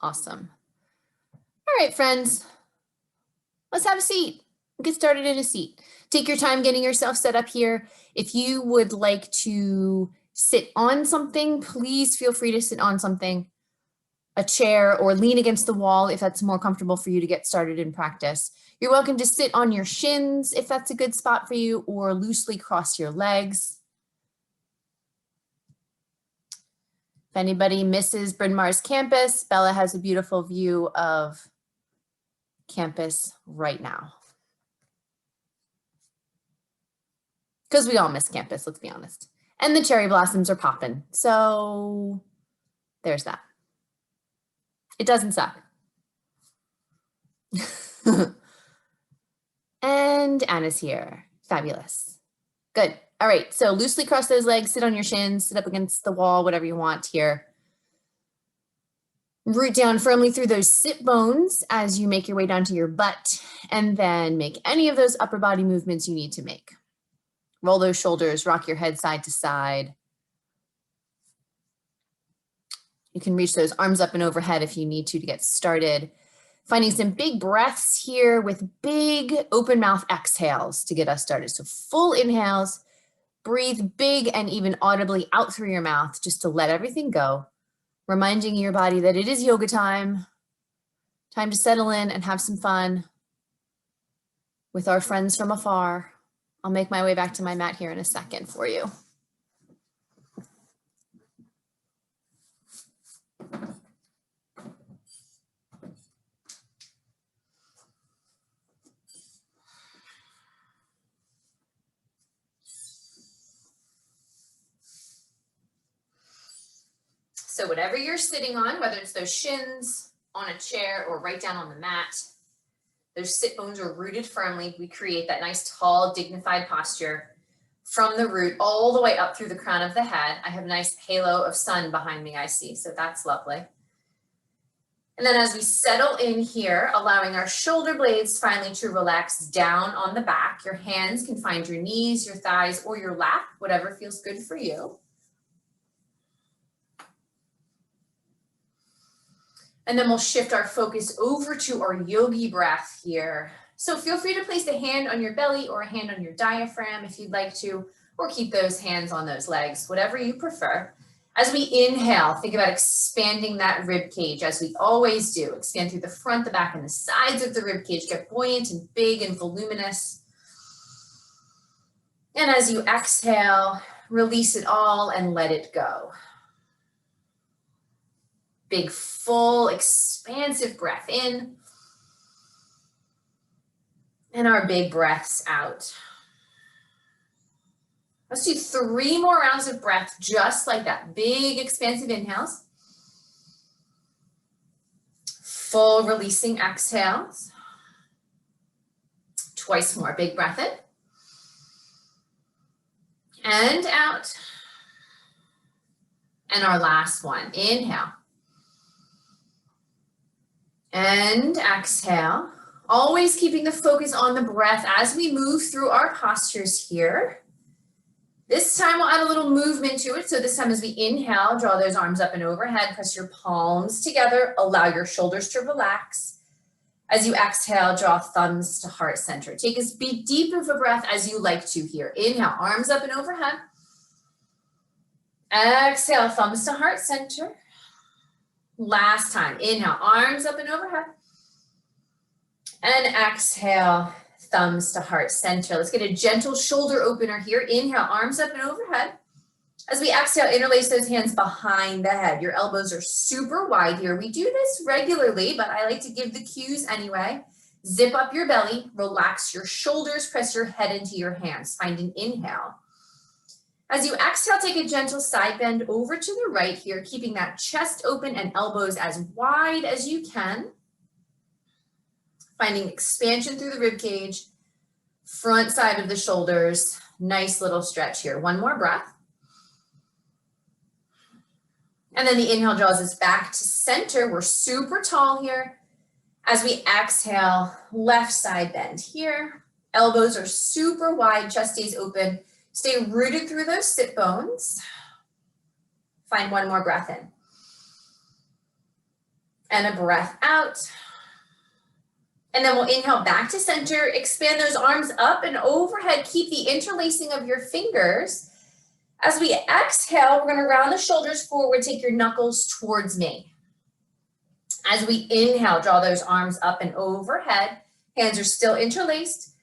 Awesome. All right, friends, let's have a seat. Get started in a seat. Take your time getting yourself set up here. If you would like to sit on something, please feel free to sit on something, a chair, or lean against the wall if that's more comfortable for you to get started in practice. You're welcome to sit on your shins if that's a good spot for you, or loosely cross your legs. If anybody misses Bryn Mawr's campus, Bella has a beautiful view of campus right now. Because we all miss campus, let's be honest. And the cherry blossoms are popping. So there's that. It doesn't suck. And Anna's here. Fabulous. Good. All right. So loosely cross those legs, sit on your shins, sit up against the wall, whatever you want here. Root down firmly through those sit bones as you make your way down to your butt, and then make any of those upper body movements you need to make. Roll those shoulders, rock your head side to side. You can reach those arms up and overhead if you need to get started. Finding some big breaths here with big open mouth exhales to get us started. So full inhales, breathe big and even audibly out through your mouth just to let everything go. Reminding your body that it is yoga time. Time to settle in and have some fun with our friends from afar. I'll make my way back to my mat here in a second for you. So whatever you're sitting on, whether it's those shins, on a chair, or right down on the mat, those sit bones are rooted firmly. We create that nice, tall, dignified posture from the root all the way up through the crown of the head. I have a nice halo of sun behind me, I see, so that's lovely. And then as we settle in here, allowing our shoulder blades finally to relax down on the back, your hands can find your knees, your thighs, or your lap, whatever feels good for you. And then we'll shift our focus over to our yogi breath here. So feel free to place a hand on your belly or a hand on your diaphragm if you'd like to, or keep those hands on those legs, whatever you prefer. As we inhale, think about expanding that rib cage as we always do. Expand through the front, the back, and the sides of the rib cage. Get buoyant and big and voluminous. And as you exhale, release it all and let it go. Big, full, expansive breath in. And our big breaths out. Let's do 3 more rounds of breath, just like that. Big, expansive inhales. Full releasing exhales. Twice more, big breath in. And out. And our last one, inhale. And exhale, always keeping the focus on the breath as we move through our postures here. This time we'll add a little movement to it. So this time as we inhale, draw those arms up and overhead, press your palms together, allow your shoulders to relax. As you exhale, draw thumbs to heart center. Take as deep of a breath as you like to here. Inhale, arms up and overhead. Exhale, thumbs to heart center. Last time, inhale, arms up and overhead. And exhale, thumbs to heart center. Let's get a gentle shoulder opener here. Inhale, arms up and overhead. As we exhale, interlace those hands behind the head. Your elbows are super wide here. We do this regularly, but I like to give the cues anyway. Zip up your belly, relax your shoulders, press your head into your hands. Find an inhale. As you exhale, take a gentle side bend over to the right here, keeping that chest open and elbows as wide as you can. Finding expansion through the rib cage, front side of the shoulders. Nice little stretch here. One more breath. And then the inhale draws us back to center. We're super tall here. As we exhale, left side bend here. Elbows are super wide, chest stays open. Stay rooted through those sit bones. Find one more breath in. And a breath out. And then we'll inhale back to center, expand those arms up and overhead. Keep the interlacing of your fingers. As we exhale, we're gonna round the shoulders forward, take your knuckles towards me. As we inhale, draw those arms up and overhead. Hands are still interlaced.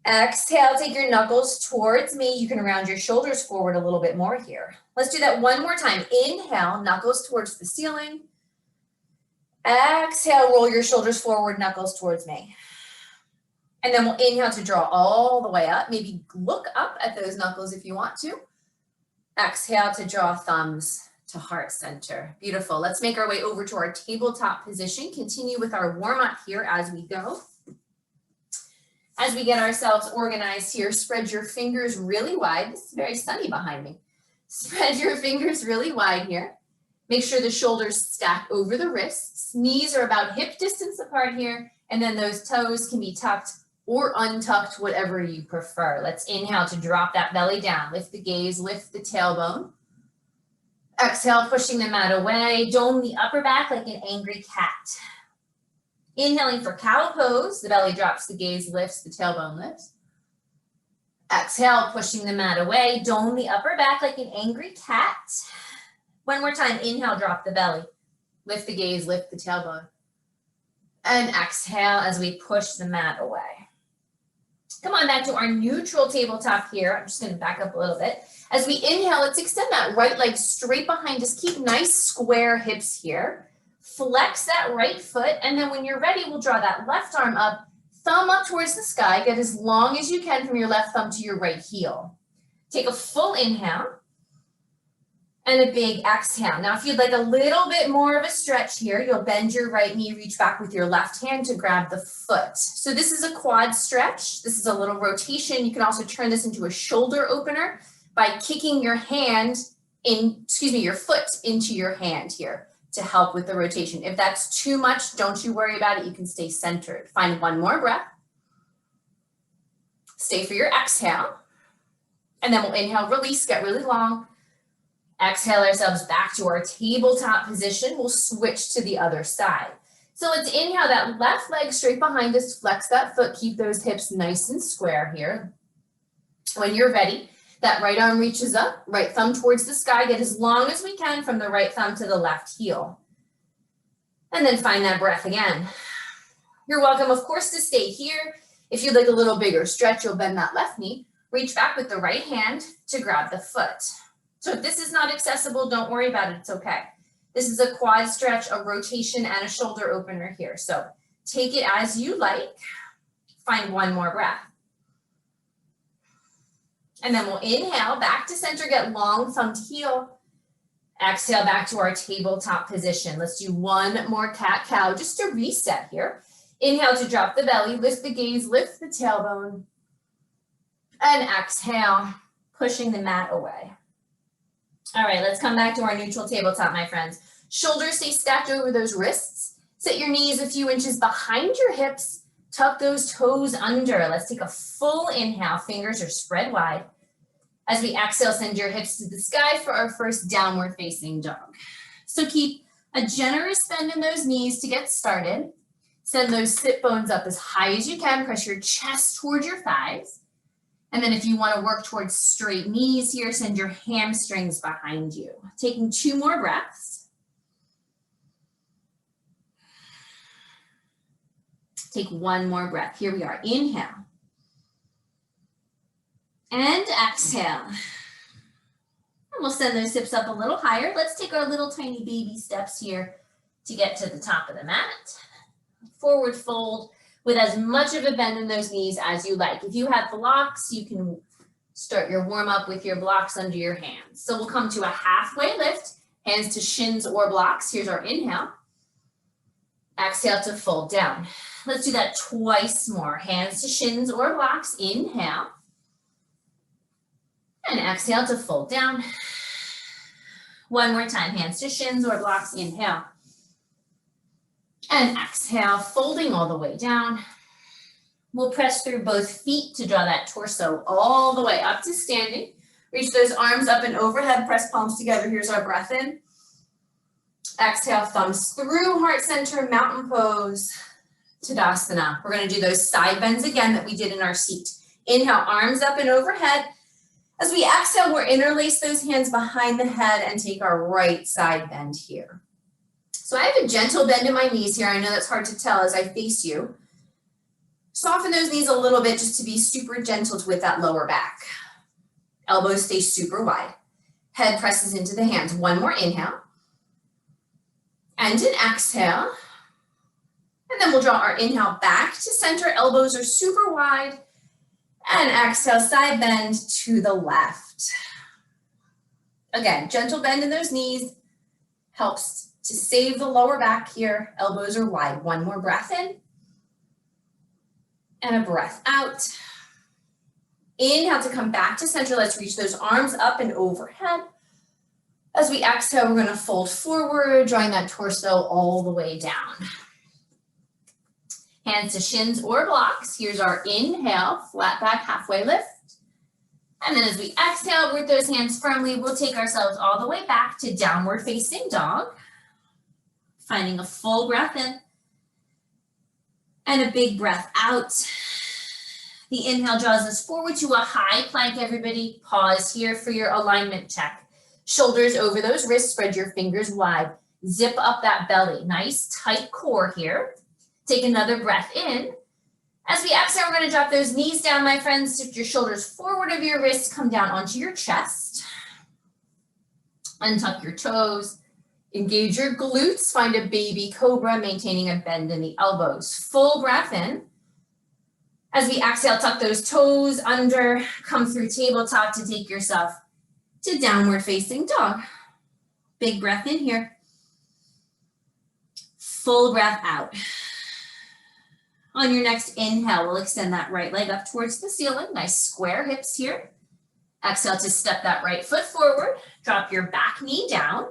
Exhale, take your knuckles towards me. You can round your shoulders forward a little bit more here. Let's do that one more time. Inhale, knuckles towards the ceiling. Exhale, roll your shoulders forward, knuckles towards me. And then we'll inhale to draw all the way up. Maybe look up at those knuckles if you want to. Exhale to draw thumbs to heart center. Beautiful. Let's make our way over to our tabletop position. Continue with our warm up here as we go. As we get ourselves organized here, spread your fingers really wide. This is very sunny behind me. Spread your fingers really wide here. Make sure the shoulders stack over the wrists. Knees are about hip distance apart here. And then those toes can be tucked or untucked, whatever you prefer. Let's inhale to drop that belly down. Lift the gaze, lift the tailbone. Exhale, pushing the mat away. Dome the upper back like an angry cat. Inhaling for cow pose. The belly drops, the gaze lifts, the tailbone lifts. Exhale, pushing the mat away. Dome the upper back like an angry cat. One more time, inhale, drop the belly. Lift the gaze, lift the tailbone. And exhale as we push the mat away. Come on back to our neutral tabletop here. I'm just gonna back up a little bit. As we inhale, let's extend that right leg straight behind us. Keep nice square hips here. Flex that right foot. And then when you're ready, we'll draw that left arm up, thumb up towards the sky. Get as long as you can from your left thumb to your right heel. Take a full inhale. And a big exhale. Now, if you'd like a little bit more of a stretch here, you'll bend your right knee, reach back with your left hand to grab the foot. So this is a quad stretch. This is a little rotation. You can also turn this into a shoulder opener by kicking your hand in, your foot into your hand here to help with the rotation. If that's too much, don't you worry about it. You can stay centered. Find one more breath. Stay for your exhale. And then we'll inhale, release, get really long. Exhale ourselves back to our tabletop position. We'll switch to the other side. So let's inhale that left leg straight behind us, flex that foot, keep those hips nice and square here. When you're ready, that right arm reaches up, right thumb towards the sky, get as long as we can from the right thumb to the left heel. And then find that breath again. You're welcome, of course, to stay here. If you'd like a little bigger stretch, you'll bend that left knee, reach back with the right hand to grab the foot. So if this is not accessible, don't worry about it, it's okay. This is a quad stretch, a rotation, and a shoulder opener here. So take it as you like. Find one more breath. And then we'll inhale, back to center, get long thumb to heel. Exhale back to our tabletop position. Let's do one more cat-cow just to reset here. Inhale to drop the belly, lift the gaze, lift the tailbone. And exhale, pushing the mat away. All right, let's come back to our neutral tabletop, my friends. Shoulders stay stacked over those wrists. Set your knees a few inches behind your hips. Tuck those toes under. Let's take a full inhale. Fingers are spread wide. As we exhale, send your hips to the sky for our first downward facing dog. So keep a generous bend in those knees to get started. Send those sit bones up as high as you can. Press your chest toward your thighs. And then if you want to work towards straight knees here, send your hamstrings behind you. Taking 2 more breaths. Take 1 more breath. Here we are. Inhale. And exhale. And we'll send those hips up a little higher. Let's take our little tiny baby steps here to get to the top of the mat. Forward fold with as much of a bend in those knees as you like. If you have blocks, you can start your warm up with your blocks under your hands. So we'll come to a halfway lift, hands to shins or blocks. Here's our inhale. Exhale to fold down. Let's do that twice more. Hands to shins or blocks. Inhale. And exhale to fold down. One more time. Hands to shins or blocks. Inhale. And exhale, folding all the way down. We'll press through both feet to draw that torso all the way up to standing. Reach those arms up and overhead, press palms together. Here's our breath in. Exhale, thumbs through heart center, mountain pose, Tadasana. We're gonna do those side bends again that we did in our seat. Inhale, arms up and overhead. As we exhale, we'll interlace those hands behind the head and take our right side bend here. So I have a gentle bend in my knees here. I know that's hard to tell as I face you. Soften those knees a little bit just to be super gentle with that lower back. Elbows stay super wide. Head presses into the hands. One more inhale. And an exhale. And then we'll draw our inhale back to center. Elbows are super wide. And exhale, side bend to the left. Again, gentle bend in those knees helps to save the lower back here. Elbows are wide. One more breath in. And a breath out. Inhale to come back to center. Let's reach those arms up and overhead. As we exhale, we're going to fold forward, drawing that torso all the way down. Hands to shins or blocks. Here's our inhale, flat back, halfway lift. And then as we exhale, with those hands firmly, we'll take ourselves all the way back to downward facing dog. Finding a full breath in. And a big breath out. The inhale draws us forward to a high plank, everybody. Pause here for your alignment check. Shoulders over those wrists, spread your fingers wide. Zip up that belly. Nice tight core here. Take another breath in. As we exhale, we're going to drop those knees down, my friends. Shift your shoulders forward of your wrists. Come down onto your chest. Untuck your toes. Engage your glutes. Find a baby cobra, maintaining a bend in the elbows. Full breath in. As we exhale, tuck those toes under. Come through tabletop to take yourself to downward facing dog. Big breath in here. Full breath out. On your next inhale, we'll extend that right leg up towards the ceiling. Nice square hips here. Exhale to step that right foot forward. Drop your back knee down.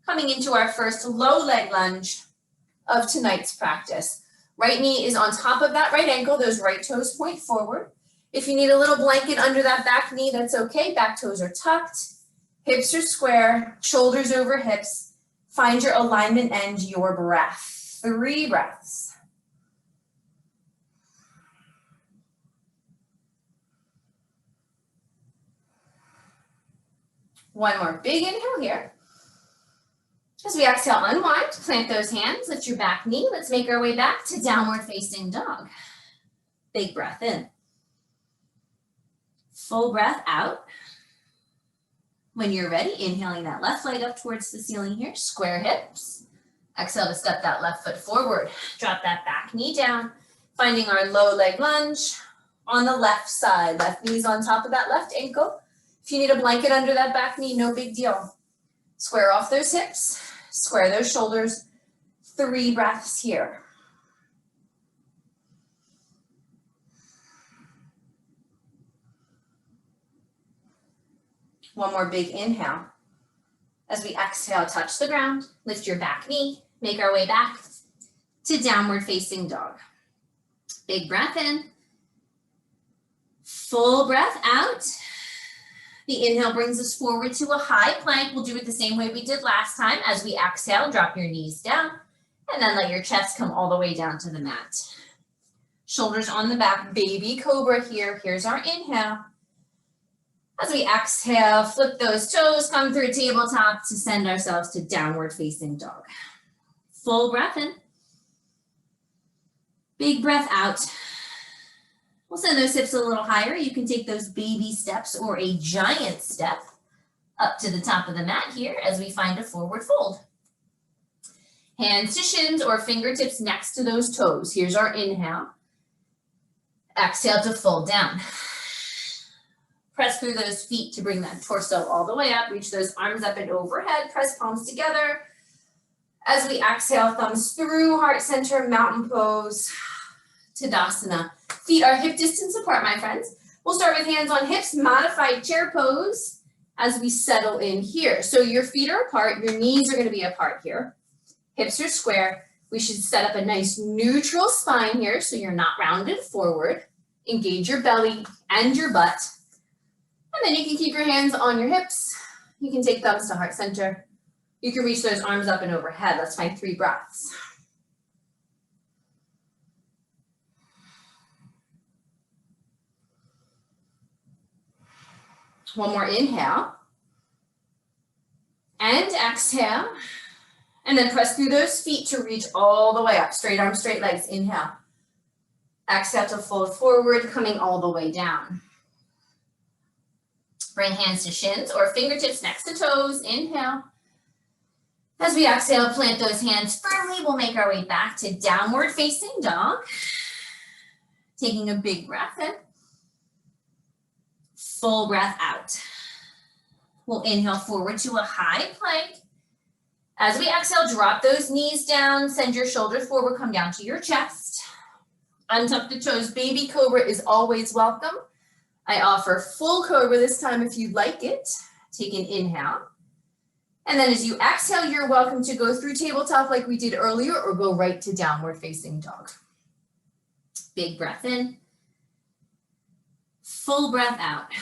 Coming into our first low leg lunge of tonight's practice. Right knee is on top of that right ankle. Those right toes point forward. If you need a little blanket under that back knee, that's okay. Back toes are tucked. Hips are square. Shoulders over hips. Find your alignment and your breath. 3 breaths. One more big inhale here. As we exhale, unwind, plant those hands, lift your back knee. Let's make our way back to downward facing dog. Big breath in. Full breath out. When you're ready, inhaling that left leg up towards the ceiling here, square hips. Exhale to step that left foot forward. Drop that back knee down, finding our low leg lunge on the left side. Left knee's on top of that left ankle. If you need a blanket under that back knee, no big deal. Square off those hips, square those shoulders. 3 breaths here. One more big inhale. As we exhale, touch the ground, lift your back knee, make our way back to downward facing dog. Big breath in, full breath out. The inhale brings us forward to a high plank. We'll do it the same way we did last time. As we exhale, drop your knees down, and then let your chest come all the way down to the mat. Shoulders on the back, baby cobra here. Here's our inhale. As we exhale, flip those toes, come through tabletop to send ourselves to downward facing dog. Full breath in. Big breath out. We'll send those hips a little higher. You can take those baby steps or a giant step up to the top of the mat here as we find a forward fold. Hands to shins or fingertips next to those toes. Here's our inhale. Exhale to fold down. Press through those feet to bring that torso all the way up. Reach those arms up and overhead. Press palms together. As we exhale, thumbs through heart center, mountain pose, Tadasana. Feet are hip distance apart, my friends. We'll start with hands on hips, modified chair pose as we settle in here. So your feet are apart, your knees are going to be apart here. Hips are square. We should set up a nice neutral spine here so you're not rounded forward. Engage your belly and your butt. And then you can keep your hands on your hips. You can take thumbs to heart center You can reach those arms up and overhead. Let's find 3 breaths. One more inhale. And exhale. And then press through those feet to reach all the way up. Straight arms, straight legs. Inhale. Exhale to fold forward, coming all the way down. Bring hands to shins or fingertips next to toes. Inhale. As we exhale, plant those hands firmly. We'll make our way back to downward facing dog. Taking a big breath in. Full breath out. We'll inhale forward to a high plank. As we exhale, drop those knees down, send your shoulders forward, come down to your chest. Untuck the toes. Baby cobra is always welcome. I offer full cobra this time if you'd like it. Take an inhale. And then as you exhale, you're welcome to go through tabletop like we did earlier or go right to downward facing dog. Big breath in. Full breath out.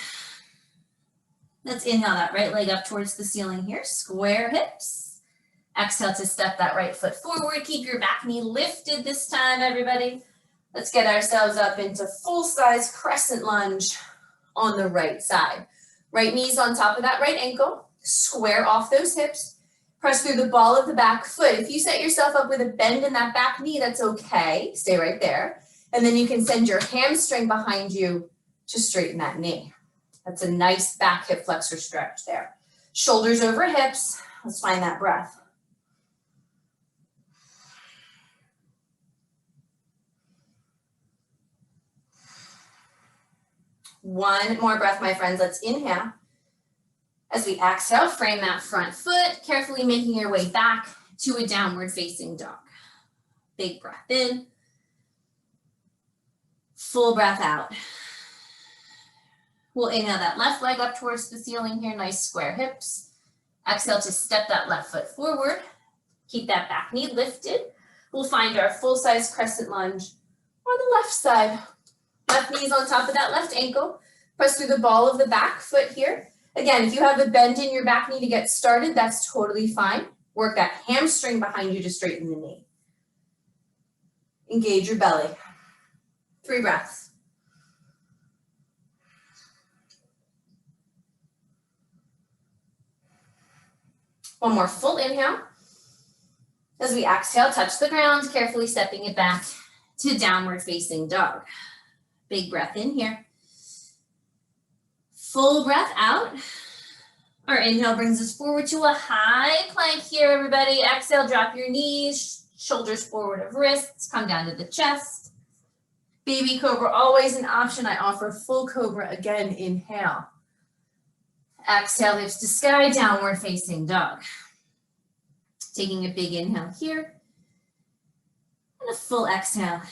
Let's inhale that right leg up towards the ceiling here. Square hips. Exhale to step that right foot forward. Keep your back knee lifted this time, everybody. Let's get ourselves up into full-size crescent lunge on the right side. Right knee's on top of that right ankle. Square off those hips. Press through the ball of the back foot. If you set yourself up with a bend in that back knee, that's okay. Stay right there. And then you can send your hamstring behind you to straighten that knee. That's a nice back hip flexor stretch there. Shoulders over hips. Let's find that breath. One more breath, my friends. Let's inhale. As we exhale, frame that front foot, carefully making your way back to a downward facing dog. Big breath in. Full breath out. We'll inhale that left leg up towards the ceiling here, nice square hips. Exhale to step that left foot forward. Keep that back knee lifted. We'll find our full-size crescent lunge on the left side. Left knee's on top of that left ankle. Press through the ball of the back foot here. Again, if you have a bend in your back knee to get started, that's totally fine. Work that hamstring behind you to straighten the knee. Engage your belly. 3 breaths. One more full inhale. As we exhale, touch the ground, carefully stepping it back to downward facing dog. Big breath in here. Full breath out. Our inhale brings us forward to a high plank here, everybody. Exhale, drop your knees, shoulders forward of wrists, come down to the chest. Baby cobra, always an option. I offer full cobra. Again, inhale. Exhale, hips to sky, downward facing dog. Taking a big inhale here. And a full exhale.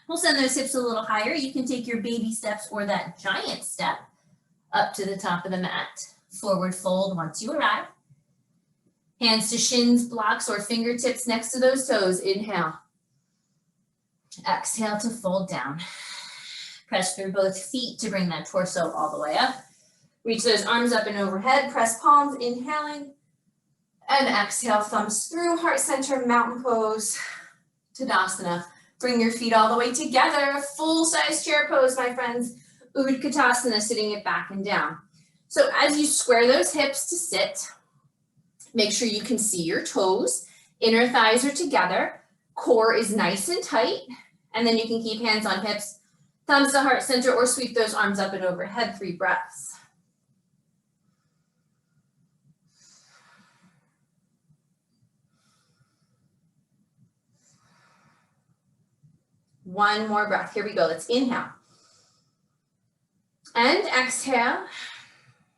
We'll send those hips a little higher. You can take your baby steps or that giant step up to the top of the mat. Forward fold once you arrive. Hands to shins, blocks, or fingertips next to those toes. Inhale. Exhale to fold down. Press through both feet to bring that torso all the way up. Reach those arms up and overhead. Press palms, inhaling. And exhale, thumbs through, heart center, mountain pose, Tadasana. Bring your feet all the way together, full-size chair pose, my friends. Utkatasana, sitting it back and down. So as you square those hips to sit, make sure you can see your toes. Inner thighs are together. Core is nice and tight. And then you can keep hands on hips, thumbs to heart center, or sweep those arms up and overhead. 3 breaths. One more breath. Here we go. Let's inhale. And exhale.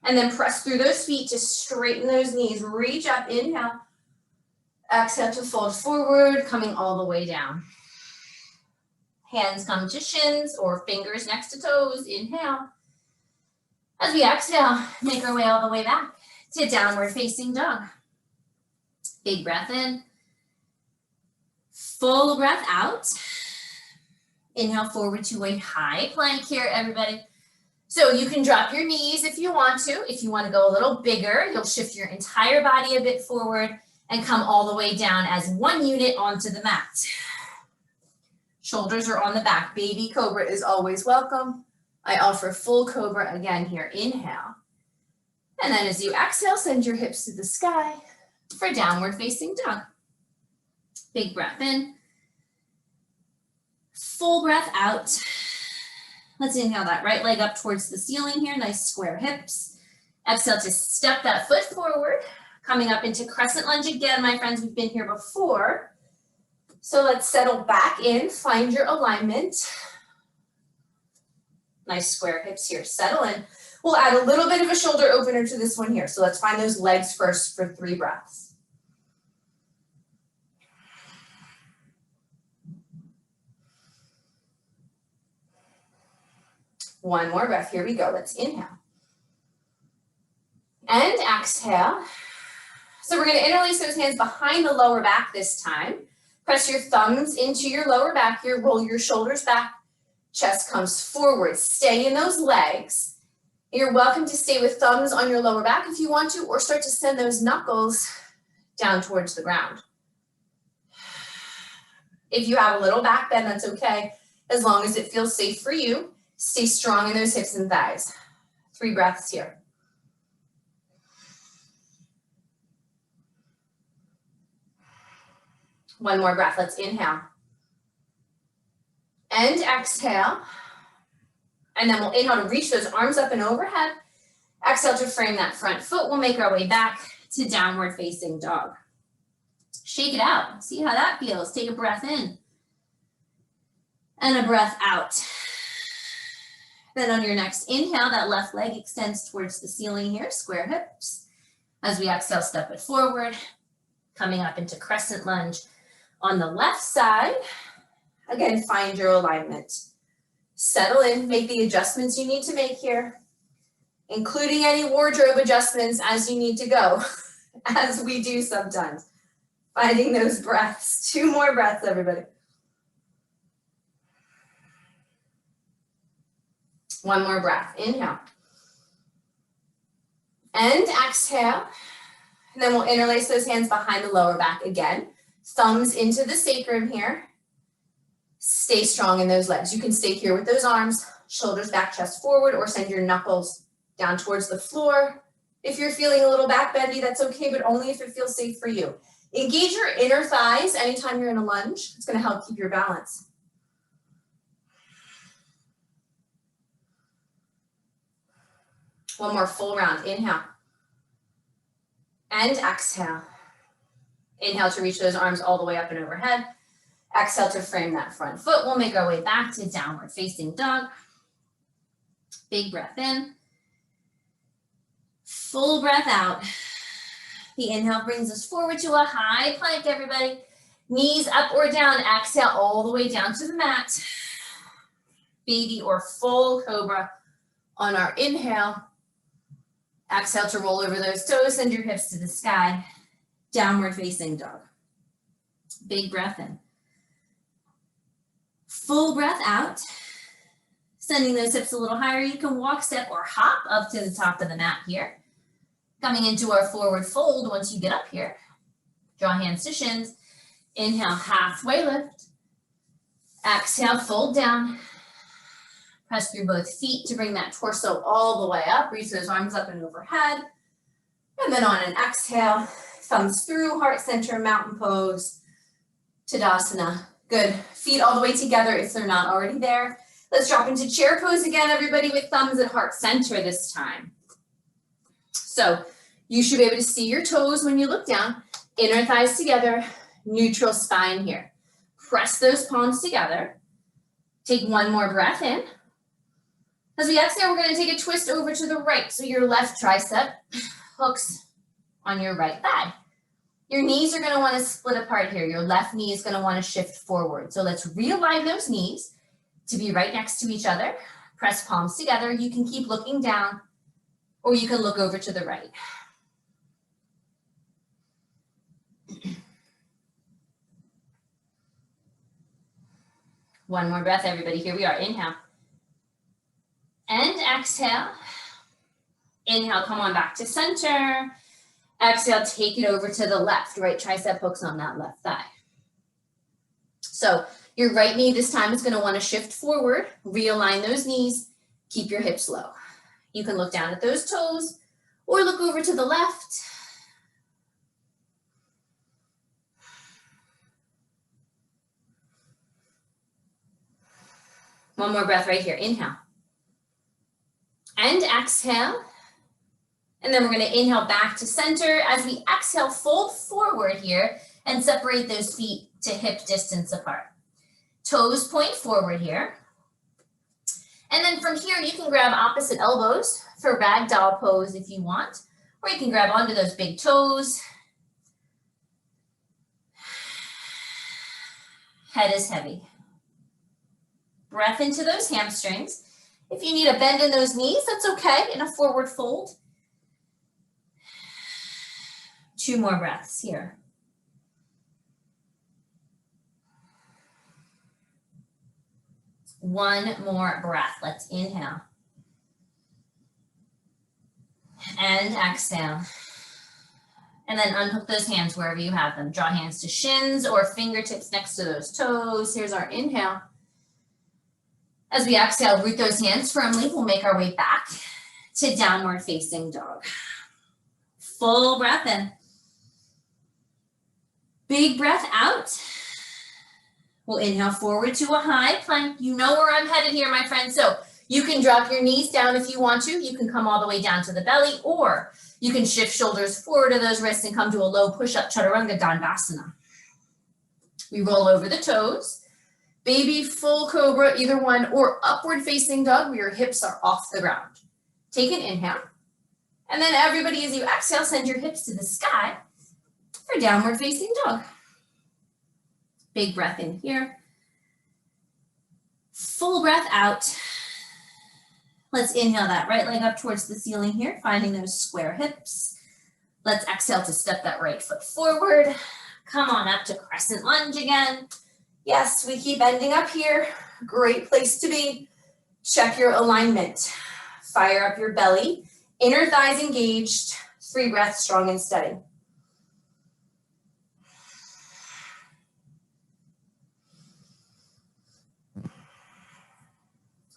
And then press through those feet to straighten those knees. Reach up. Inhale. Exhale to fold forward, coming all the way down. Hands come to shins or fingers next to toes. Inhale. As we exhale, make our way all the way back to downward facing dog. Big breath in. Full breath out. Inhale forward to a high plank here, everybody. So you can drop your knees if you want to. If you want to go a little bigger, you'll shift your entire body a bit forward and come all the way down as one unit onto the mat. Shoulders are on the back. Baby cobra is always welcome. I offer full cobra again here. Inhale. And then as you exhale, send your hips to the sky for downward facing dog. Big breath in. Full breath out. Let's inhale that right leg up towards the ceiling here. Nice square hips. Exhale to step that foot forward. Coming up into crescent lunge again, my friends. We've been here before. So let's settle back in. Find your alignment. Nice square hips here. Settle in. We'll add a little bit of a shoulder opener to this one here. So let's find those legs first for 3 breaths. One more breath. Here we go. Let's inhale. And exhale. So we're going to interlace those hands behind the lower back this time. Press your thumbs into your lower back here. Roll your shoulders back. Chest comes forward. Stay in those legs. You're welcome to stay with thumbs on your lower back if you want to, or start to send those knuckles down towards the ground. If you have a little back bend, that's okay, as long as it feels safe for you. Stay strong in those hips and thighs. 3 breaths here. One more breath. Let's inhale. And exhale. And then we'll inhale to reach those arms up and overhead. Exhale to frame that front foot. We'll make our way back to downward facing dog. Shake it out. See how that feels. Take a breath in. And a breath out. Then on your next inhale, that left leg extends towards the ceiling here. Square hips. As we exhale, step it forward. Coming up into crescent lunge on the left side. Again, find your alignment. Settle in, make the adjustments you need to make here, including any wardrobe adjustments as you need to go, as we do sometimes. Finding those breaths. 2 more breaths, everybody. One more breath. Inhale. And exhale. And then we'll interlace those hands behind the lower back again. Thumbs into the sacrum here. Stay strong in those legs. You can stay here with those arms, shoulders back, chest forward, or send your knuckles down towards the floor. If you're feeling a little back bendy, that's okay, but only if it feels safe for you. Engage your inner thighs anytime you're in a lunge. It's going to help keep your balance. One more full round. Inhale. And exhale. Inhale to reach those arms all the way up and overhead. Exhale to frame that front foot. We'll make our way back to downward facing dog. Big breath in. Full breath out. The inhale brings us forward to a high plank, everybody. Knees up or down. Exhale all the way down to the mat. Baby or full cobra on our inhale. Exhale to roll over those toes. Send your hips to the sky. Downward facing dog. Big breath in. Full breath out. Sending those hips a little higher. You can walk, step, or hop up to the top of the mat here. Coming into our forward fold once you get up here. Draw hands to shins. Inhale, halfway lift. Exhale, fold down. Press through both feet to bring that torso all the way up. Reach those arms up and overhead. And then on an exhale, thumbs through, heart center, mountain pose, Tadasana. Good. Feet all the way together if they're not already there. Let's drop into chair pose again, everybody, with thumbs at heart center this time. So you should be able to see your toes when you look down. Inner thighs together, neutral spine here. Press those palms together. Take one more breath in. As we exhale, we're going to take a twist over to the right. So your left tricep hooks on your right thigh. Your knees are going to want to split apart here. Your left knee is going to want to shift forward. So let's realign those knees to be right next to each other. Press palms together. You can keep looking down, or you can look over to the right. One more breath, everybody. Here we are. Inhale. And exhale. Inhale, come on back to center. Exhale, take it over to the left. Right tricep hooks on that left thigh. So your right knee this time is going to want to shift forward, realign those knees, keep your hips low. You can look down at those toes or look over to the left. One more breath right here. Inhale. And exhale. And then we're going to inhale back to center. As we exhale, fold forward here and separate those feet to hip distance apart. Toes point forward here. And then from here, you can grab opposite elbows for ragdoll pose if you want, or you can grab onto those big toes. Head is heavy. Breath into those hamstrings. If you need a bend in those knees, that's okay in a forward fold. 2 more breaths here. One more breath. Let's inhale. And exhale. And then unhook those hands wherever you have them. Draw hands to shins or fingertips next to those toes. Here's our inhale. As we exhale, root those hands firmly. We'll make our way back to downward facing dog. Full breath in. Big breath out. We'll inhale forward to a high plank. You know where I'm headed here, my friend. So you can drop your knees down if you want to. You can come all the way down to the belly, or you can shift shoulders forward to those wrists and come to a low push-up chaturanga dandasana. We roll over the toes. Baby, full cobra, either one, or upward facing dog where your hips are off the ground. Take an inhale. And then everybody, as you exhale, send your hips to the sky for downward facing dog. Big breath in here. Full breath out. Let's inhale that right leg up towards the ceiling here, finding those square hips. Let's exhale to step that right foot forward. Come on up to crescent lunge again. Yes, we keep ending up here. Great place to be. Check your alignment. Fire up your belly. Inner thighs engaged. 3 breaths, strong and steady.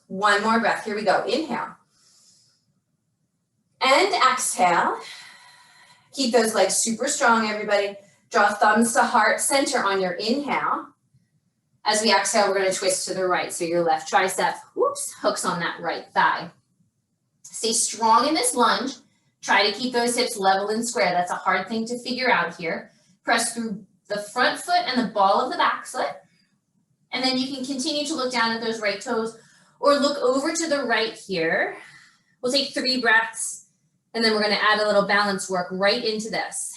One more breath. Here we go. Inhale. And exhale. Keep those legs super strong, everybody. Draw thumbs to heart center on your inhale. As we exhale, we're going to twist to the right. So your left tricep, hooks on that right thigh. Stay strong in this lunge. Try to keep those hips level and square. That's a hard thing to figure out here. Press through the front foot and the ball of the back foot. And then you can continue to look down at those right toes or look over to the right here. We'll take 3 breaths, and then we're going to add a little balance work right into this.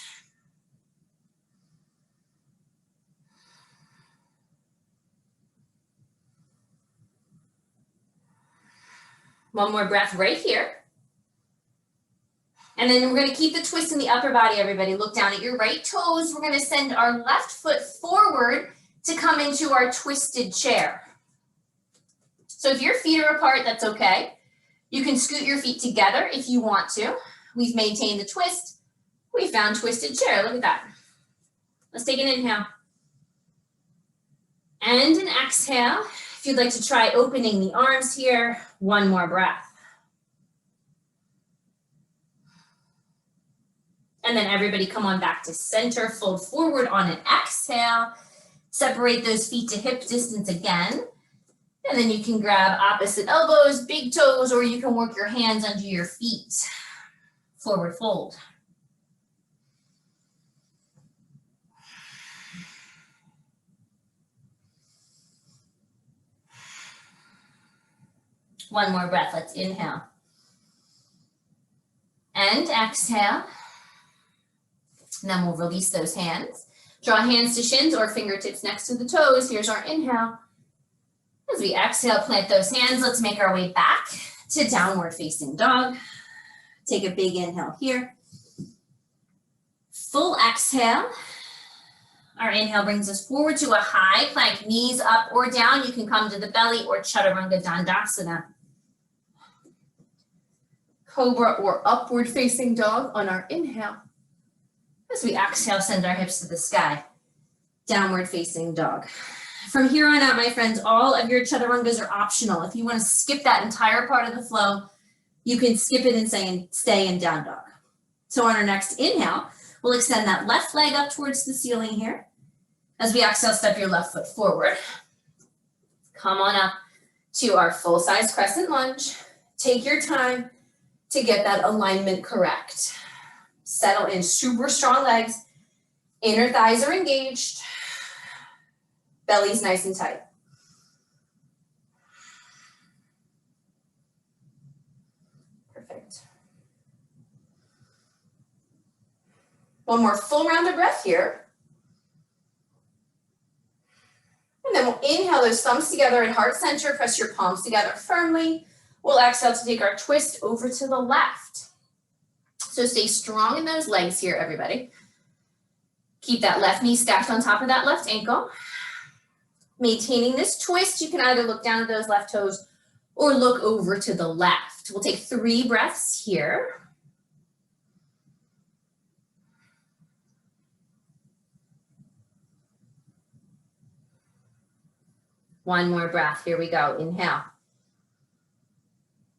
One more breath right here. And then we're going to keep the twist in the upper body, everybody. Look down at your right toes. We're going to send our left foot forward to come into our twisted chair. So if your feet are apart, that's okay. You can scoot your feet together if you want to. We've maintained the twist. We found twisted chair. Look at that. Let's take an inhale. And an exhale. If you'd like to try opening the arms here, one more breath. And then everybody come on back to center, fold forward on an exhale. Separate those feet to hip distance again. And then you can grab opposite elbows, big toes, or you can work your hands under your feet. Forward fold. One more breath. Let's inhale. And exhale. And then we'll release those hands. Draw hands to shins or fingertips next to the toes. Here's our inhale. As we exhale, plant those hands. Let's make our way back to downward facing dog. Take a big inhale here. Full exhale. Our inhale brings us forward to a high plank, knees up or down. You can come to the belly or chaturanga dandasana. cobra or upward facing dog on our inhale. As we exhale, send our hips to the sky. Downward facing dog. From here on out, my friends, all of your chaturangas are optional. If you want to skip that entire part of the flow, you can skip it and stay in down dog. So on our next inhale, we'll extend that left leg up towards the ceiling here. As we exhale, step your left foot forward. Come on up to our full-size crescent lunge. Take your time to get that alignment correct. Settle in, super strong legs. Inner thighs are engaged. Belly's nice and tight. Perfect. One more full round of breath here. And then we'll inhale those thumbs together at heart center. Press your palms together firmly. We'll exhale to take our twist over to the left. So stay strong in those legs here, everybody. Keep that left knee stacked on top of that left ankle. Maintaining this twist, you can either look down at those left toes or look over to the left. We'll take 3 breaths here. One more breath, here we go, inhale.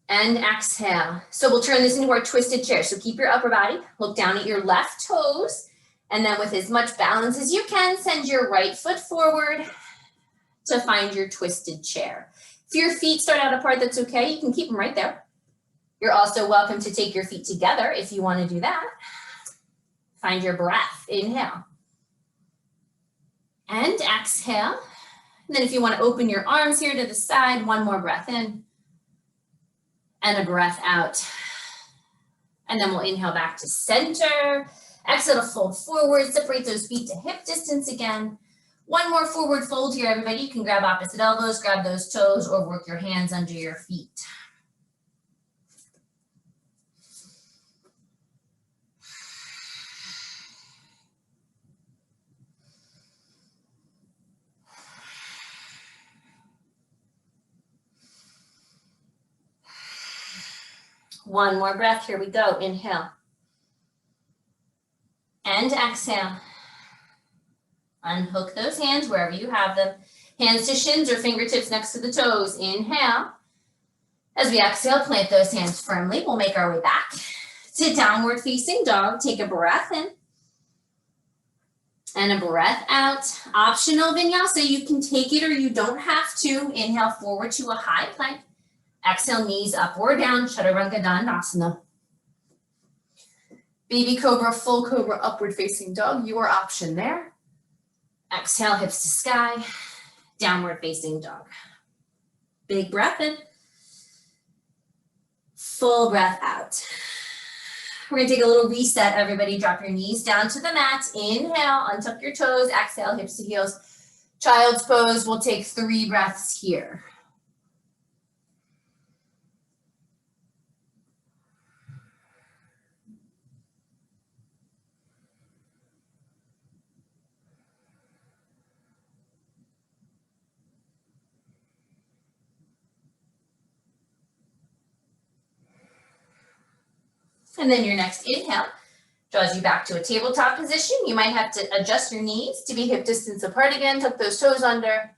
And exhale. So we'll turn this into our twisted chair. So keep your upper body, look down at your left toes, and then with as much balance as you can, send your right foot forward to find your twisted chair. If your feet start out apart, that's okay. You can keep them right there. You're also welcome to take your feet together if you want to do that. Find your breath. Inhale. And exhale. And then if you want to open your arms here to the side, one more breath in and a breath out. And then we'll inhale back to center. Exhale to fold forward. Separate those feet to hip distance again. One more forward fold here, everybody. You can grab opposite elbows, grab those toes, or work your hands under your feet. One more breath, here we go. Inhale. And exhale. Unhook those hands wherever you have them. Hands to shins or fingertips next to the toes. Inhale. As we exhale, plant those hands firmly. We'll make our way back to downward facing dog. Take a breath in and a breath out. Optional vinyasa. You can take it or you don't have to. Inhale forward to a high plank. Exhale, knees up or down. Chaturanga Dandasana. Baby cobra, full cobra, upward facing dog. Your option there. Exhale, hips to sky, downward facing dog. Big breath in, full breath out. We're gonna take a little reset, everybody. Drop your knees down to the mat. Inhale, untuck your toes. Exhale, hips to heels. Child's pose, we'll take 3 breaths here. And then your next inhale draws you back to a tabletop position. You might have to adjust your knees to be hip distance apart again. Tuck those toes under.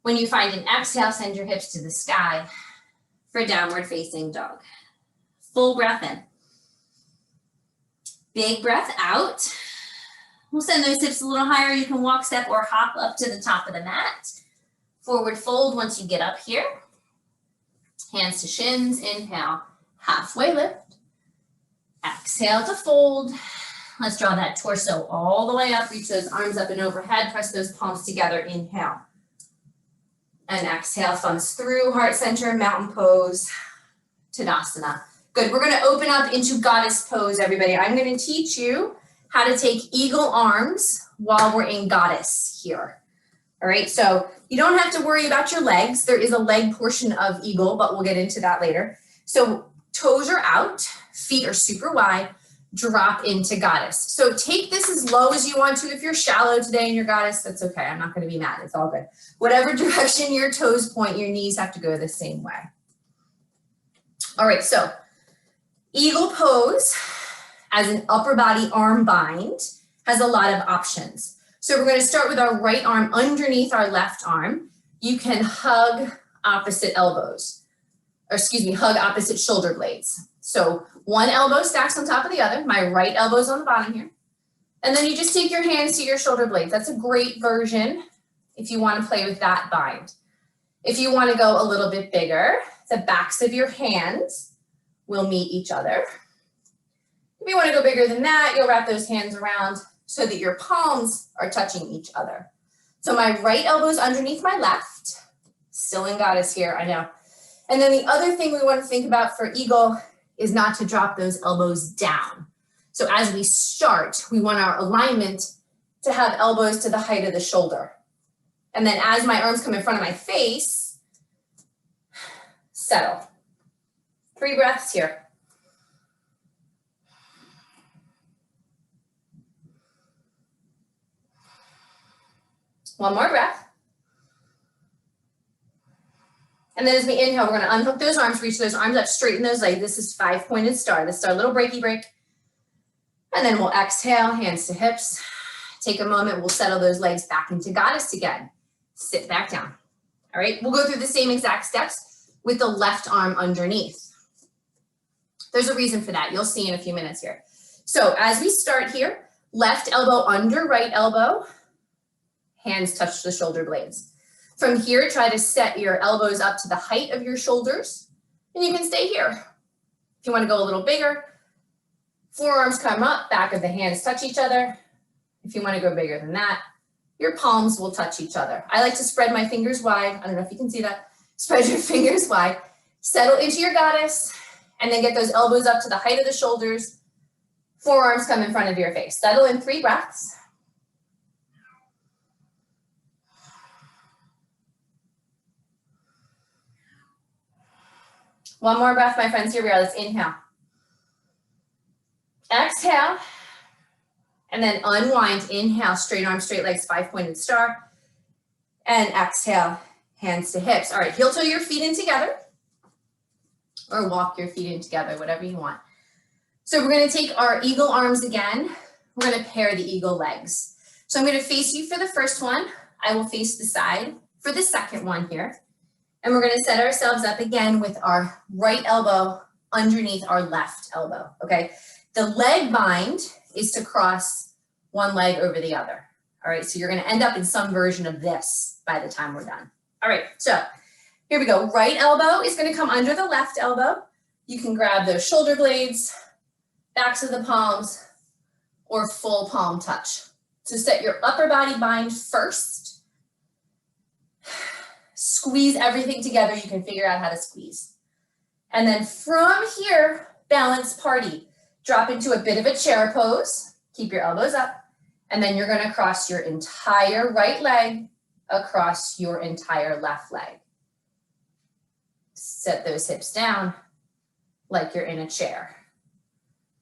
When you find an exhale, send your hips to the sky for downward facing dog. Full breath in. Big breath out. We'll send those hips a little higher. You can walk, step, or hop up to the top of the mat. Forward fold once you get up here. Hands to shins. Inhale, halfway lift. Exhale to fold. Let's draw that torso all the way up. Reach those arms up and overhead. Press those palms together. Inhale. And exhale, thumbs through, heart center, mountain pose, Tadasana. Good, we're gonna open up into goddess pose, everybody. I'm gonna teach you how to take eagle arms while we're in goddess here. All right, so you don't have to worry about your legs. There is a leg portion of eagle, but we'll get into that later. So toes are out, feet are super wide, drop into goddess. So take this as low as you want to. If you're shallow today in your goddess, that's okay. I'm not gonna be mad, it's all good. Whatever direction your toes point, your knees have to go the same way. All right, so Eagle pose as an upper body arm bind has a lot of options. So we're going to start with our right arm underneath our left arm. You can hug opposite elbows, or excuse me, hug opposite shoulder blades. So one elbow stacks on top of the other. My right elbow's on the bottom here. And then you just take your hands to your shoulder blades. That's a great version if you want to play with that bind. If you want to go a little bit bigger, the backs of your hands will meet each other. If you want to go bigger than that, you'll wrap those hands around so that your palms are touching each other. So my right elbow is underneath my left. Still in goddess here, I know. And then the other thing we want to think about for eagle is not to drop those elbows down. So as we start, we want our alignment to have elbows to the height of the shoulder. And then as my arms come in front of my face, settle. 3 breaths here. One more breath. And then as we inhale, we're going to unhook those arms, reach those arms up, straighten those legs. This is 5-pointed star. This is our little breaky break. And then we'll exhale, hands to hips. Take a moment, we'll settle those legs back into goddess again. Sit back down. All right, we'll go through the same exact steps with the left arm underneath. There's a reason for that. You'll see in a few minutes here. So as we start here, left elbow under right elbow, hands touch the shoulder blades. From here, try to set your elbows up to the height of your shoulders, and you can stay here. If you want to go a little bigger, forearms come up, back of the hands touch each other. If you want to go bigger than that, your palms will touch each other. I like to spread my fingers wide. I don't know if you can see that. Spread your fingers wide, settle into your goddess, and then get those elbows up to the height of the shoulders. Forearms come in front of your face. Settle in 3 breaths. One more breath, my friends. Here we are. Let's inhale. Exhale. And then unwind. Inhale, straight arms, straight legs, 5-pointed star. And exhale, hands to hips. All right, heel toe your feet in together. Or walk your feet in together, whatever you want. So we're going to take our eagle arms again. We're going to pair the eagle legs. So I'm going to face you for the first one. I will face the side for the second one here. And we're going to set ourselves up again with our right elbow underneath our left elbow, okay? The leg bind is to cross one leg over the other, all right? So you're going to end up in some version of this by the time we're done. All right, so here we go. Right elbow is going to come under the left elbow. You can grab those shoulder blades, backs of the palms, or full palm touch. So set your upper body bind first. Squeeze everything together. You can figure out how to squeeze. And then from here, balance party. Drop into a bit of a chair pose. Keep your elbows up. And then you're going to cross your entire right leg across your entire left leg. Set those hips down like you're in a chair.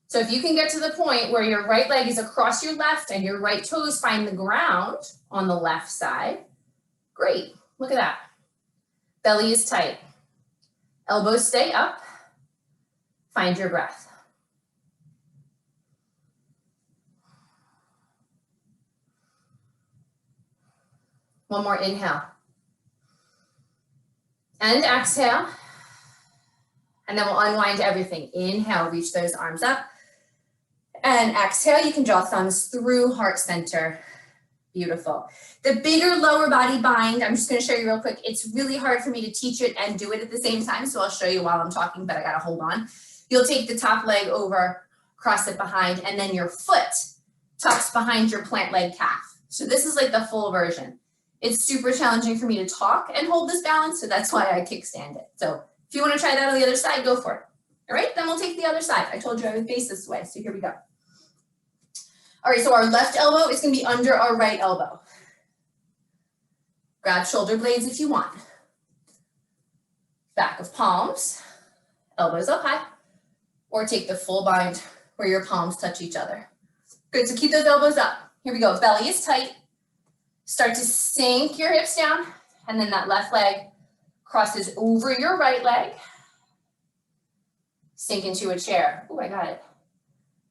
So if you can get to the point where your right leg is across your left and your right toes find the ground on the left side, great. Look at that. Belly is tight. Elbows stay up. Find your breath. One more inhale. And exhale. And then we'll unwind everything. Inhale, reach those arms up. And exhale, you can draw thumbs through heart center. Beautiful. The bigger lower body bind, I'm just going to show you real quick. It's really hard for me to teach it and do it at the same time, so I'll show you while I'm talking, but I got to hold on. You'll take the top leg over, cross it behind, and then your foot tucks behind your plant leg calf. So this is like the full version. It's super challenging for me to talk and hold this balance, so that's why I kickstand it. So if you want to try that on the other side, go for it. All right, then we'll take the other side. I told you I would face this way, so here we go. All right, so our left elbow is going to be under our right elbow. Grab shoulder blades if you want. Back of palms, elbows up high, or take the full bind where your palms touch each other. Good, so keep those elbows up. Here we go, belly is tight. Start to sink your hips down, and then that left leg crosses over your right leg. Sink into a chair. Oh, I got it.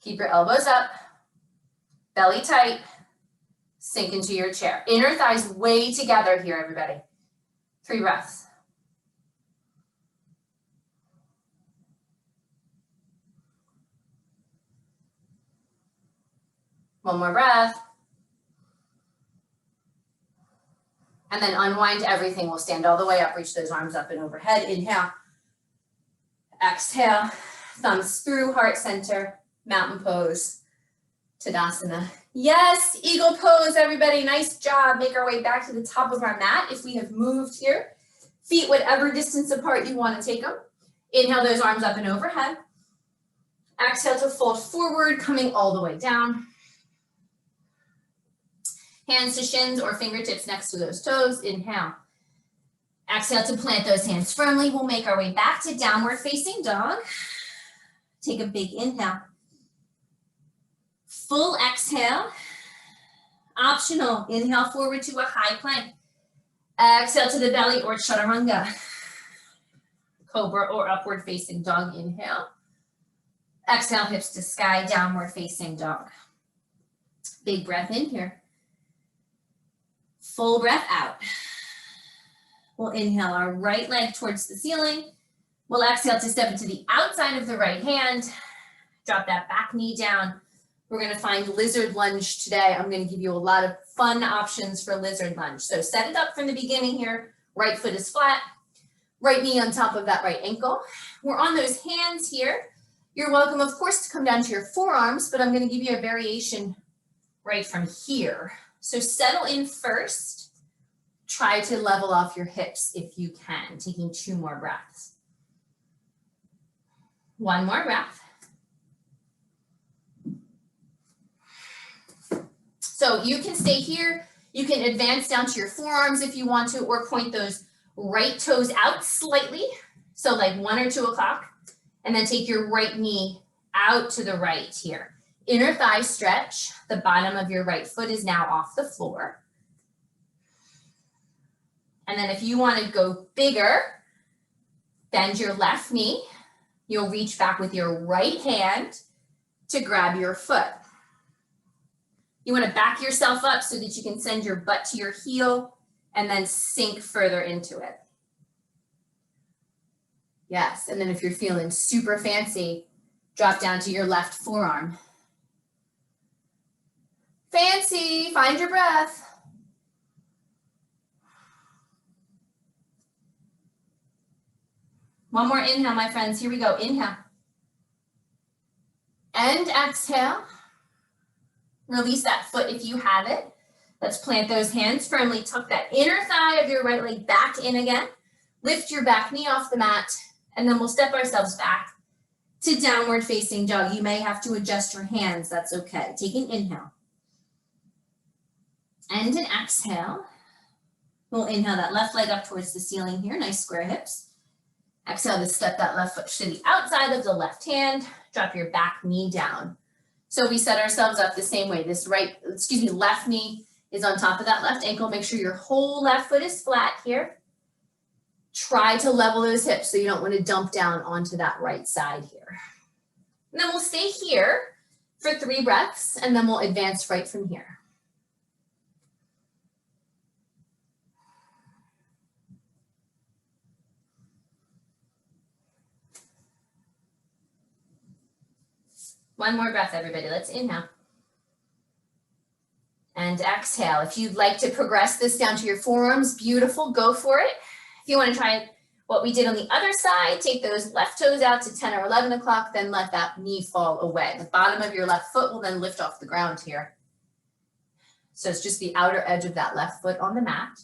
Keep your elbows up, belly tight, sink into your chair. Inner thighs way together here, everybody. 3 breaths. One more breath. And then unwind everything. We'll stand all the way up, reach those arms up and overhead. Inhale. Exhale. Thumbs through, heart center, mountain pose, Tadasana. Yes, eagle pose, everybody. Nice job. Make our way back to the top of our mat if we have moved here. Feet whatever distance apart you want to take them. Inhale those arms up and overhead. Exhale to fold forward, coming all the way down. Hands to shins or fingertips next to those toes. Inhale. Exhale to plant those hands firmly. We'll make our way back to downward facing dog. Take a big inhale. Full exhale. Optional. Inhale forward to a high plank. Exhale to the belly or chaturanga. Cobra or upward facing dog. Inhale. Exhale, hips to sky, downward facing dog. Big breath in here. Full breath out. We'll inhale our right leg towards the ceiling. We'll exhale to step into the outside of the right hand. Drop that back knee down. We're going to find lizard lunge today. I'm going to give you a lot of fun options for lizard lunge. So set it up from the beginning here. Right foot is flat. Right knee on top of that right ankle. We're on those hands here. You're welcome, of course, to come down to your forearms, but I'm going to give you a variation right from here. So settle in first. Try to level off your hips if you can, taking 2 more breaths. 1 more breath. So you can stay here. You can advance down to your forearms if you want to, or point those right toes out slightly. So like 1 or 2 o'clock, and then take your right knee out to the right here. Inner thigh stretch. The bottom of your right foot is now off the floor. And then if you want to go bigger, bend your left knee. You'll reach back with your right hand to grab your foot. You want to back yourself up so that you can send your butt to your heel and then sink further into it. Yes, and then if you're feeling super fancy, drop down to your left forearm. Fancy, find your breath. One more inhale, my friends. Here we go. Inhale. And exhale. Release that foot if you have it. Let's plant those hands firmly. Tuck that inner thigh of your right leg back in again. Lift your back knee off the mat. And then we'll step ourselves back to downward facing dog. You may have to adjust your hands. That's okay. Take an inhale. And an exhale. We'll inhale that left leg up towards the ceiling here. Nice square hips. Exhale to step that left foot to the outside of the left hand. Drop your back knee down. So we set ourselves up the same way. This left knee is on top of that left ankle. Make sure your whole left foot is flat here. Try to level those hips so you don't want to dump down onto that right side here. And then we'll stay here for 3 breaths, and then we'll advance right from here. One more breath, everybody. Let's inhale. And exhale. If you'd like to progress this down to your forearms, beautiful, go for it. If you want to try what we did on the other side, take those left toes out to 10 or 11 o'clock, then let that knee fall away. The bottom of your left foot will then lift off the ground here. So it's just the outer edge of that left foot on the mat.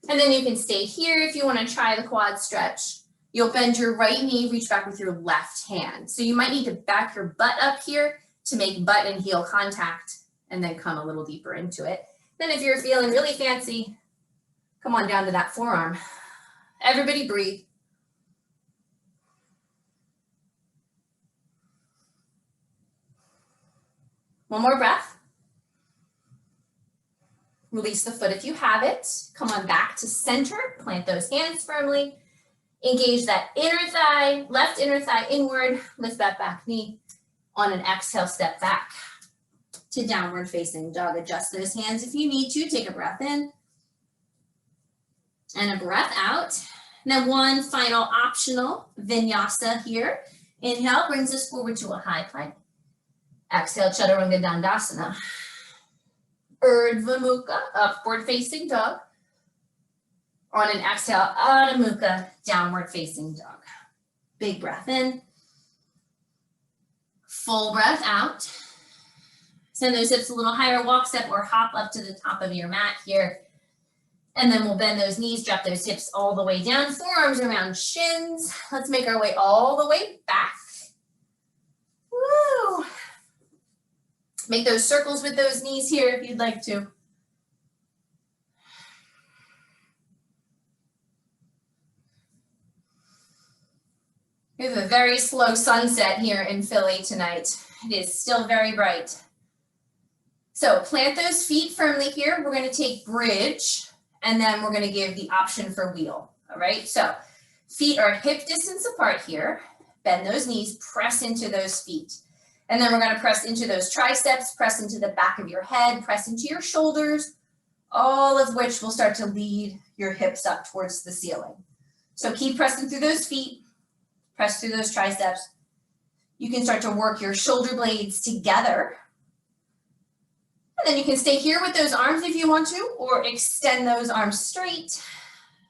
And then you can stay here if you want to try the quad stretch. You'll bend your right knee, reach back with your left hand. So you might need to back your butt up here to make butt and heel contact and then come a little deeper into it. Then if you're feeling really fancy, come on down to that forearm. Everybody breathe. One more breath. Release the foot if you have it. Come on back to center. Plant those hands firmly. Engage that inner thigh, left inner thigh inward, lift that back knee. On an exhale, step back to downward facing dog. Adjust those hands if you need to. Take a breath in and a breath out. And then one final optional vinyasa here. Inhale brings us forward to a high plank. Exhale, Chaturanga Dandasana. Urdhva Mukha, upward facing dog. On an exhale, Adho Mukha, downward facing dog. Big breath in. Full breath out. Send those hips a little higher, walk, step, or hop up to the top of your mat here. And then we'll bend those knees, drop those hips all the way down, forearms around shins. Let's make our way all the way back. Woo! Make those circles with those knees here if you'd like to. We have a very slow sunset here in Philly tonight. It is still very bright. So plant those feet firmly here. We're going to take bridge, and then we're going to give the option for wheel. All right, so feet are hip distance apart here. Bend those knees, press into those feet. And then we're going to press into those triceps, press into the back of your head, press into your shoulders, all of which will start to lead your hips up towards the ceiling. So keep pressing through those feet. Press through those triceps. You can start to work your shoulder blades together. And then you can stay here with those arms if you want to, or extend those arms straight.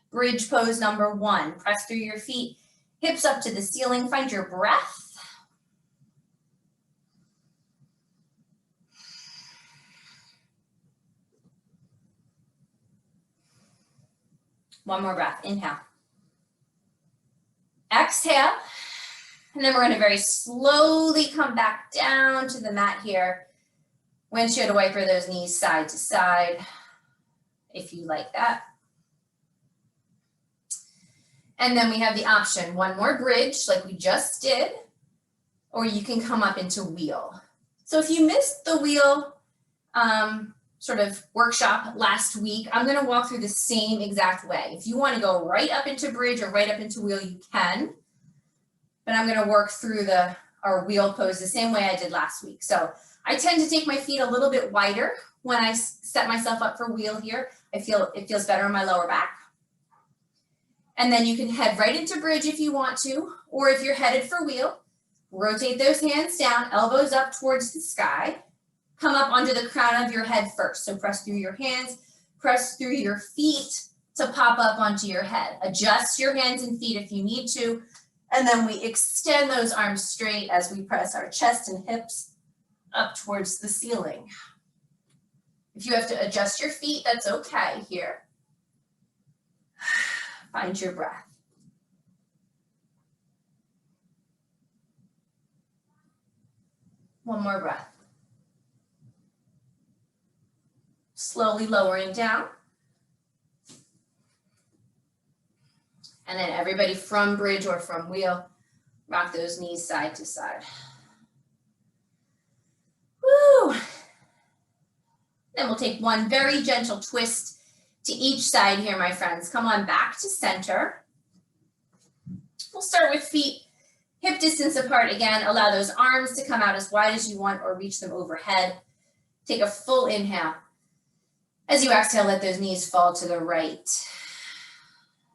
Bridge pose number one. Press through your feet, hips up to the ceiling. Find your breath. One more breath. Inhale. Exhale, and then we're going to very slowly come back down to the mat here. Windshield wiper those knees side to side, if you like that. And then we have the option, one more bridge like we just did, or you can come up into wheel. So if you missed the wheel sort of workshop last week, I'm going to walk through the same exact way. If you want to go right up into bridge or right up into wheel, you can. But I'm going to work through our wheel pose the same way I did last week. So I tend to take my feet a little bit wider when I set myself up for wheel here. It feels better in my lower back. And then you can head right into bridge if you want to, or if you're headed for wheel, rotate those hands down, elbows up towards the sky. Come up onto the crown of your head first. So press through your hands, press through your feet to pop up onto your head. Adjust your hands and feet if you need to. And then we extend those arms straight as we press our chest and hips up towards the ceiling. If you have to adjust your feet, that's okay here. Find your breath. One more breath. Slowly lowering down. And then everybody from bridge or from wheel, rock those knees side to side. Woo! Then we'll take one very gentle twist to each side here, my friends. Come on back to center. We'll start with feet hip distance apart again. Allow those arms to come out as wide as you want or reach them overhead. Take a full inhale. As you exhale, let those knees fall to the right.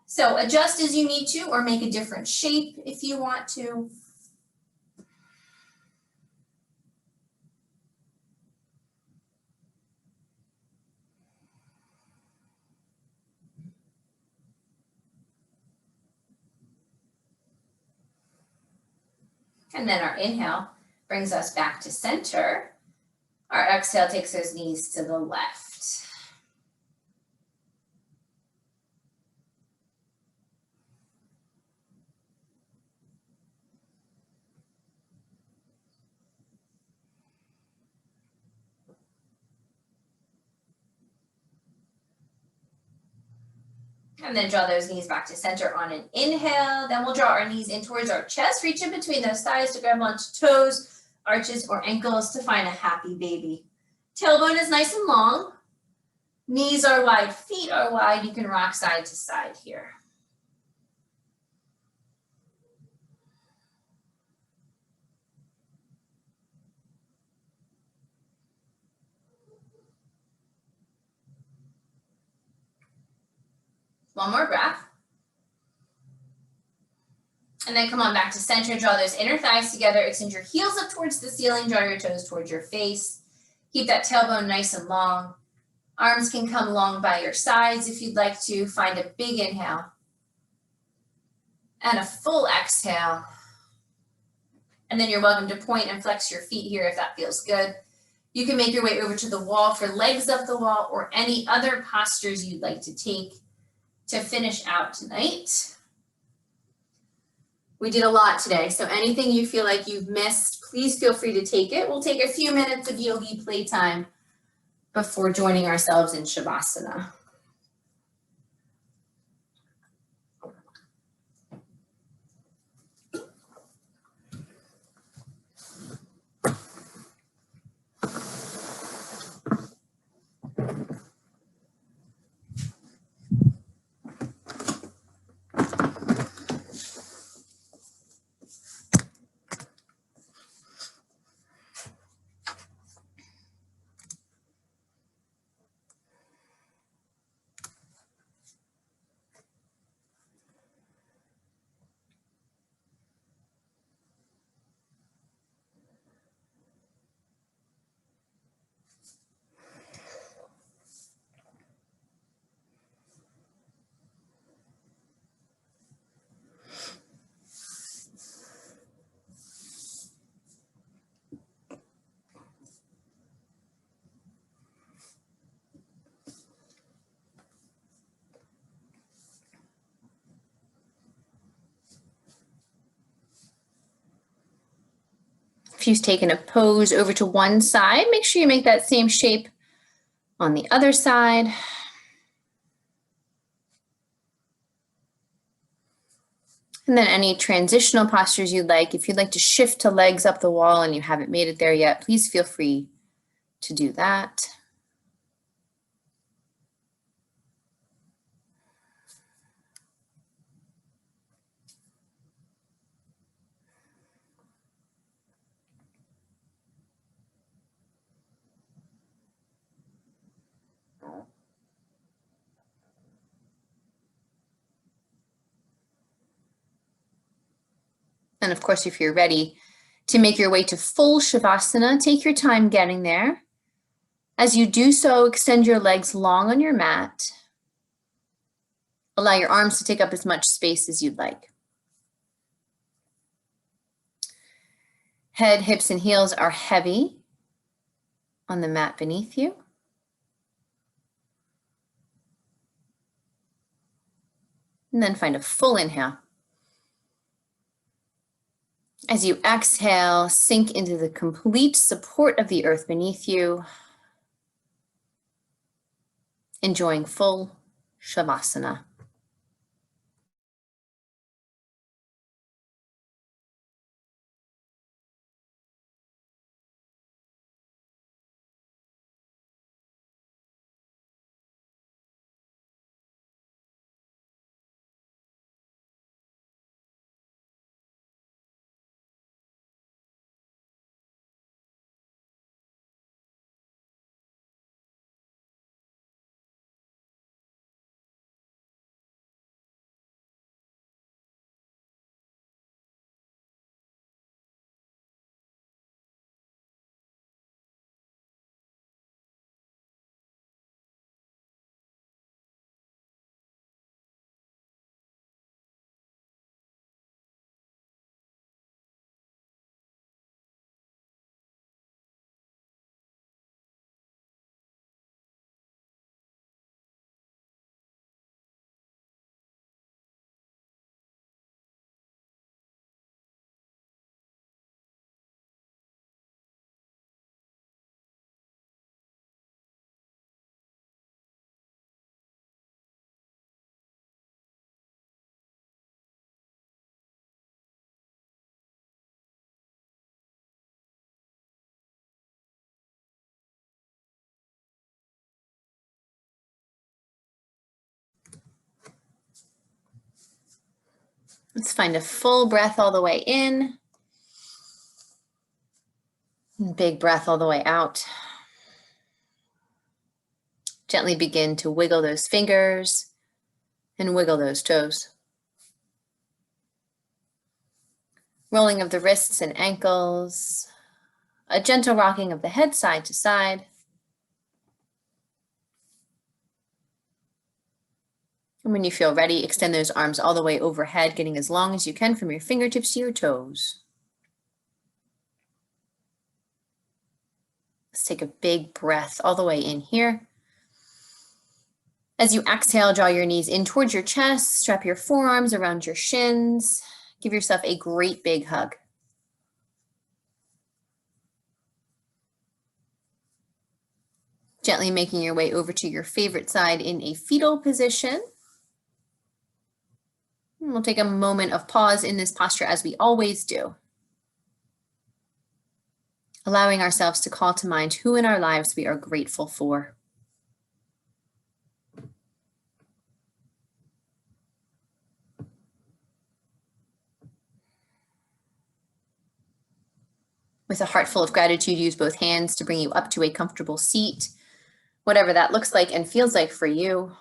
So adjust as you need to or make a different shape if you want to. And then our inhale brings us back to center. Our exhale takes those knees to the left. And then draw those knees back to center on an inhale. Then we'll draw our knees in towards our chest. Reach in between those thighs to grab onto toes, arches, or ankles to find a happy baby. Tailbone is nice and long. Knees are wide, feet are wide. You can rock side to side here. One more breath. And then come on back to center. Draw those inner thighs together. Extend your heels up towards the ceiling. Draw your toes towards your face. Keep that tailbone nice and long. Arms can come long by your sides if you'd like to. Find a big inhale. And a full exhale. And then you're welcome to point and flex your feet here if that feels good. You can make your way over to the wall for legs up the wall or any other postures you'd like to take to finish out tonight. We did a lot today, so anything you feel like you've missed, please feel free to take it. We'll take a few minutes of yogi playtime before joining ourselves in Shavasana. If you've taken a pose over to one side, make sure you make that same shape on the other side. And then any transitional postures you'd like. If you'd like to shift to legs up the wall and you haven't made it there yet, please feel free to do that. And of course, if you're ready to make your way to full Shavasana, take your time getting there. As you do so, extend your legs long on your mat. Allow your arms to take up as much space as you'd like. Head, hips, and heels are heavy on the mat beneath you. And then find a full inhale. As you exhale, sink into the complete support of the earth beneath you, enjoying full Shavasana. Let's find a full breath all the way in. And big breath all the way out. Gently begin to wiggle those fingers, And wiggle those toes. Rolling of the wrists and ankles. A gentle rocking of the head side to side. And when you feel ready, extend those arms all the way overhead, getting as long as you can from your fingertips to your toes. Let's take a big breath all the way in here. As you exhale, draw your knees in towards your chest, strap your forearms around your shins. Give yourself a great big hug. Gently making your way over to your favorite side in a fetal position. And we'll take a moment of pause in this posture as we always do. Allowing ourselves to call to mind who in our lives we are grateful for. With a heart full of gratitude, use both hands to bring you up to a comfortable seat, whatever that looks like and feels like for you.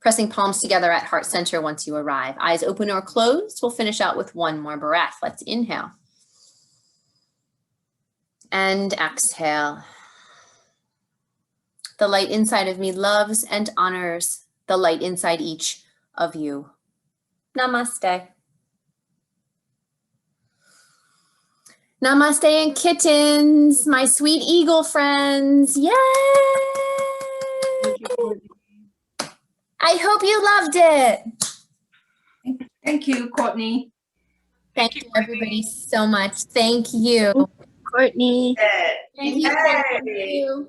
Pressing palms together at heart center once you arrive. Eyes open or closed. We'll finish out with one more breath. Let's inhale. And exhale. The light inside of me loves and honors the light inside each of you. Namaste. Namaste and kittens, my sweet eagle friends. Yay! I hope you loved it. Thank you, Courtney. Thank you, everybody, so much. Thank you. Courtney. Thank you. Thank you.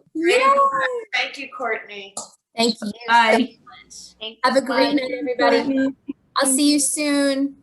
Thank you, Courtney. Thank you Bye. so much. Have a great night, everybody. I'll see you soon.